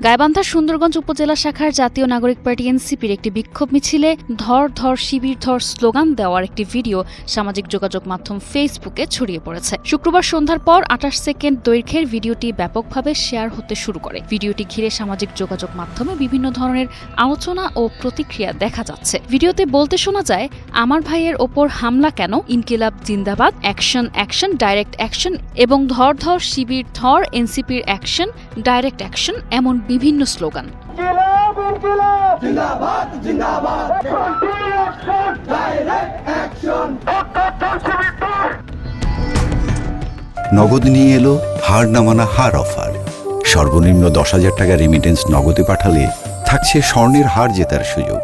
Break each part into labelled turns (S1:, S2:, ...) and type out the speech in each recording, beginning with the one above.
S1: গাইবান্ধার সুন্দরগঞ্জ উপজেলা শাখার জাতীয় নাগরিক পার্টি এনসিপির একটি বিক্ষোভ মিছিলে ধর ধর শিবির ধর স্লোগান দেওয়ার একটি ভিডিও সামাজিক যোগাযোগ মাধ্যম ফেসবুকে ছড়িয়ে পড়েছে। শুক্রবার সন্ধ্যার পর ২৮ সেকেন্ড দৈর্ঘ্যের ভিডিওটি ব্যাপকভাবে শেয়ার হতে শুরু করে। ভিডিওটি ঘিরে সামাজিক যোগাযোগ মাধ্যমে বিভিন্ন ধরনের আলোচনা ও প্রতিক্রিয়া দেখা যাচ্ছে। ভিডিওতে বলতে শোনা যায়, আমার ভাইয়ের ওপর হামলা কেন, ইনকিলাব জিন্দাবাদ, অ্যাকশন অ্যাকশন ডাইরেক্ট অ্যাকশন এবং ধর ধর শিবির ধর এনসিপির অ্যাকশন ডাইরেক্ট অ্যাকশন এমন বিভিন্ন স্লোগান।
S2: নগদ নিয়ে এলো হার না মানা হার অফার। সর্বনিম্ন ১০,০০০ টাকা রেমিটেন্স নগদে পাঠালে থাকছে স্বর্ণের হার জেতার সুযোগ।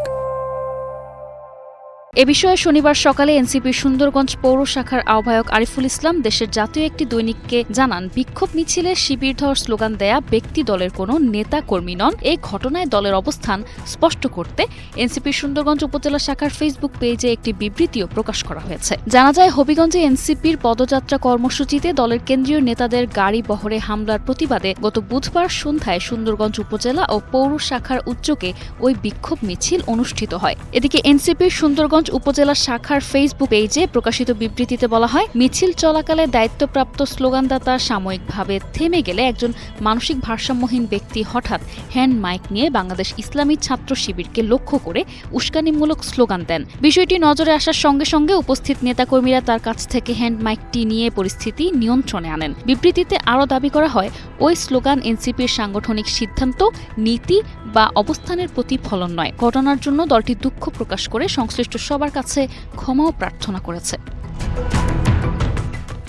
S1: এ বিষয়ে শনিবার সকালে এনসিপির সুন্দরগঞ্জ পৌর শাখার আহ্বায়ক আরিফুল ইসলাম দেশের জাতীয় একটি দৈনিককে জানান, বিক্ষোভ মিছিলে শিবিরধর স্লোগান দেয়া ব্যক্তি দলের কোনো নেতা কর্মী নন। এই ঘটনায় দলের অবস্থান স্পষ্ট করতে এনসিপির সুন্দরগঞ্জ উপজেলা শাখার ফেসবুক পেজে একটি বিবৃতিও প্রকাশ করা হয়েছে। জানা যায়, হবিগঞ্জে এনসিপির পদযাত্রা কর্মসূচিতে দলের কেন্দ্রীয় নেতাদের গাড়ি বহরে হামলার প্রতিবাদে গত বুধবার সন্ধ্যায় সুন্দরগঞ্জ উপজেলা ও পৌর শাখার উদ্যোগে ওই বিক্ষোভ মিছিল অনুষ্ঠিত হয়। এদিকে এনসিপির সুন্দরগঞ্জ উপজেলা শাখার ফেসবুক পেজে প্রকাশিত বিবৃতিতে বলা হয়, মিছিল চলাকালে দায়িত্বপ্রাপ্ত স্লোগানদাতা সাময়িকভাবে থেমে গেলে একজন মানসিক ভারসাম্যহীন ব্যক্তি হঠাৎ হ্যান্ড মাইক নিয়ে বাংলাদেশ ইসলামী ছাত্র শিবিরকে লক্ষ্য করে উস্কানিমূলক স্লোগান দেন। বিষয়টি নজরে আসার সঙ্গে সঙ্গে উপস্থিত নেতাকর্মীরা তার কাছ থেকে হ্যান্ড মাইকটি নিয়ে পরিস্থিতি নিয়ন্ত্রণে আনেন। বিবৃতিতে আরও দাবি করা হয়, ওই স্লোগান এনসিপির সাংগঠনিক সিদ্ধান্ত, নীতি বা অবস্থানের প্রতিফলন নয়। ঘটনার জন্য দলটি দুঃখ প্রকাশ করে সংশ্লিষ্ট সবার কাছে ক্ষমাও প্রার্থনা করেছে।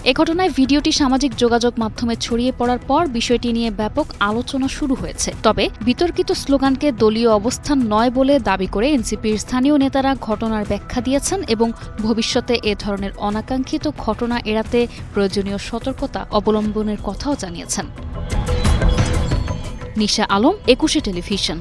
S1: এ ঘটনায় ভিডিওটি সামাজিক যোগাযোগ মাধ্যমে ছড়িয়ে পড়ার পর বিষয়টি নিয়ে ব্যাপক আলোচনা শুরু হয়েছে। তবে বিতর্কিত স্লোগানকে দলীয় অবস্থান নয় বলে দাবি করে এনসিপির স্থানীয় নেতারা ঘটনার ব্যাখ্যা দিয়েছেন এবং ভবিষ্যতে এ ধরনের অনাকাঙ্ক্ষিত ঘটনা এড়াতে প্রয়োজনীয় সতর্কতা অবলম্বনের কথাও জানিয়েছেন। নিশা আলম, ২১ টেলিভিশন।